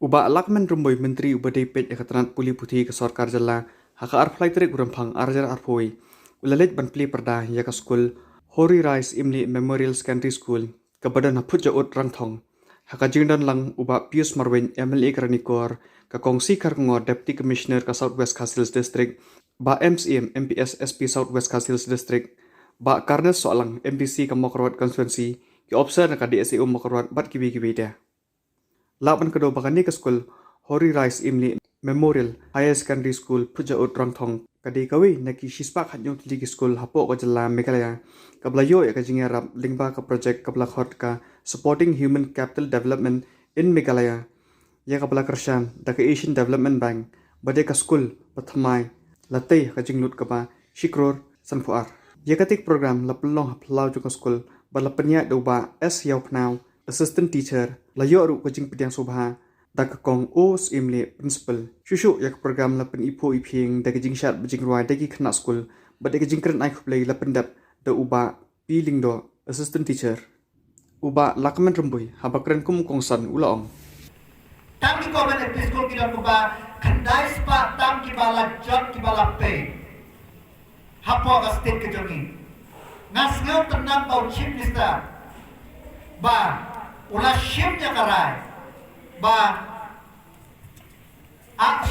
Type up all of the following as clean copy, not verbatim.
Uba lakman rumboy menteri uba depet ekatranat puli putih ke sorkar jala haka arflai terik urampang arjar arpoi ulalet ban pli perda ya ka skul Hori Rise Imli Memorial Secondary School kebadan haput jaut rangthong haka jingdan lang uba Pius Marwen MLA Kranikor ka kongsi karngor Deputy Commissioner ka Southwest Castles District ba MCM MPS SP Southwest Castles District ba Karnes soalang MPC ka Mokorwat Constituency ki obser na ka DSEO Mokorwat bat kibi-kibi dia. Laban kedua bakani ke skul Hori Rise Imli Memorial Higher Secondary School puja utrang thong kadi kawi naki shispak hanyong tili ke skul hapo ko jala Meghalaya kablayo ya kajinga rap lingba ka project kabla khot ka supporting human capital development in Meghalaya ya kabla kershan da ka Asian Development Bank bade ka skul pathamai latay kajing lut ka ba shikror sanfuar ya katik program lapulong haplau jo ka skul balapnya do ba S yaw pnau assistant teacher layo ru coaching pediang subha da ka kong os imle principal shushu yak program la pen ipo iping da jing shat bjing roi da ki khna school ba da jing kren ai khuplei la pen dap da uba piling do assistant teacher uba lakman rumbui habakren kum kongsan ulaong tam ki ko ban school ki dan uba khandai spa tam ki bala job ki bala pe hapo ka state ke jongi ngasnyo tenang bau chief minister ba ulah shimnya karai ba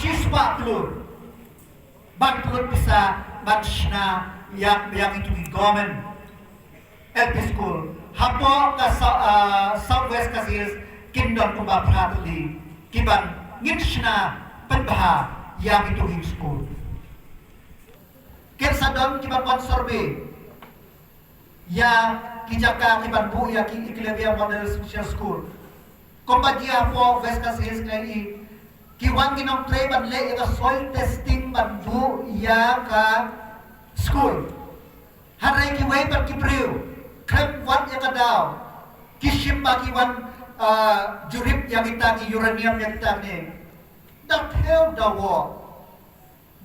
siswa telur ban telur bisa ban shna yang itu di government LP school hapo ka Southwest Castles Kingdom kuba pratli kiban ngitshna penbaha yang itu di school ken sadon kiban konsorbe ya kijaka kiban bu ya ki Ikilevia Model Social School kombagia po West Castles klei kiwan kinong tre ban le ya soil testing ban bu ya ka school harai ki wei ban ki priu krem wat ya ka daw kishim ba kiwan jurip yang kita ki uranium yang kita ni dak hell da wo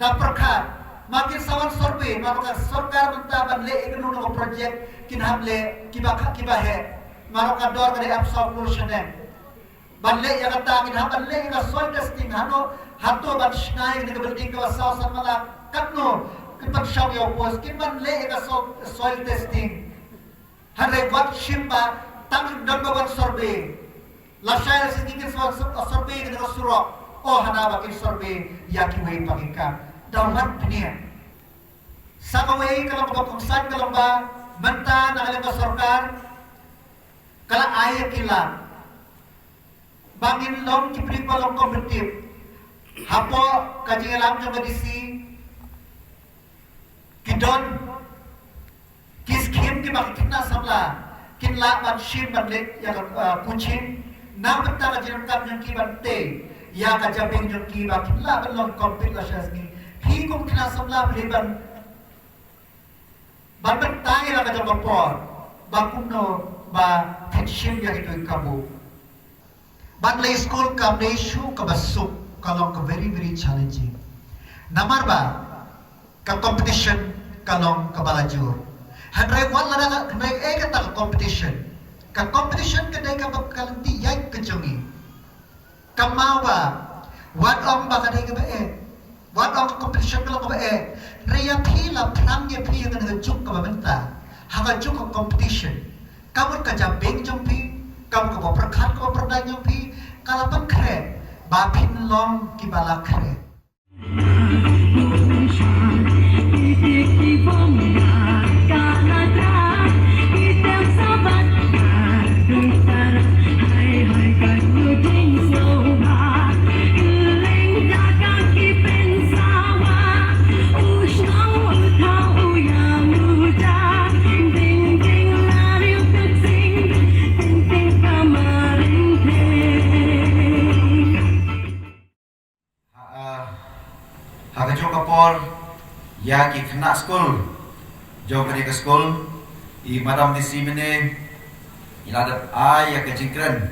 da perkat makin sawan sorbe maka sorkar mentaban le ikunu no project kinhamle kiba he maroka dor kade absorb solution banle ya kata kinhaban le ka soil testing hano hato ban snai ni building ka sawasan mala katno kipan shaw yo post kiban le ka soil testing hare wat shimba tam don baban sorbe la shayar sikin sorbe ni ka surok oh hana bakin sorbe yakiwe pakika dawan dunia sakaway kalau kongsan kalau ba menta na alam sorkar kala ayat kila bangin long kipri palong kompetitif hapo kajing alam jo medisi kidon kiskim ki bakitna samla kinla ban shim ban le ya kuchin na menta kajing kam yang ki bante ya kajabing jo ki bakitla ban long kompet la shasni hi kum kina samla bliban ban tai la ka por bakuno ba tension ya itu kabu ban le school ka neshu ka basuk kalong ka very challenging namar ba ka competition kalong ka balajur hadrai wan la ka hadrai ka ta competition ka dai ka bakalanti yai ka jongi kamawa wat om ba ka dai ka ba wat ang competition ko lang ba reya pila pramye pria ng juk ka benta haga juk ka competition kamu ka jambing jompi kamu ka perkhat ka perdai jompi kalapan kre ba pin long ki bala kre ya ki kena school jo ke school I madam di simene iladat ya ke jingkren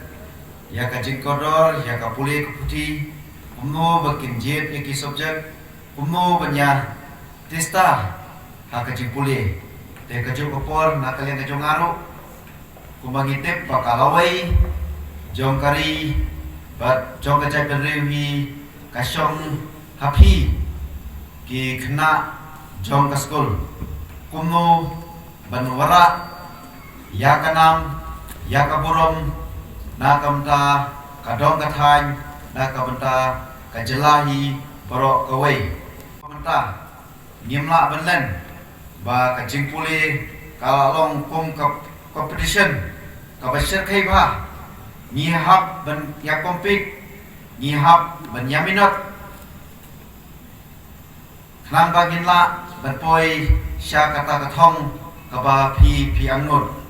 ya ke jingkodor ya ke pulih ke putih umno bakin jet ya ki subjek umno banya testa ha ke jingpulih te ke jingkopor na kalian ke jongaru kumangitip pakalawai jongkari but jong ka cai penriwi kasyong happy ki kena jong ka school kumno banwara ya kanam ya kaburom na kamta kadong kathan na kamta kajelahi borok kawai kamta nimla benlen ba kajing pule kalalong kum competition kabasir kai ba ni hab ban ya kompik ni hab ban ya minot khlang bagin la ban poi sya kata kathong kaba phi anut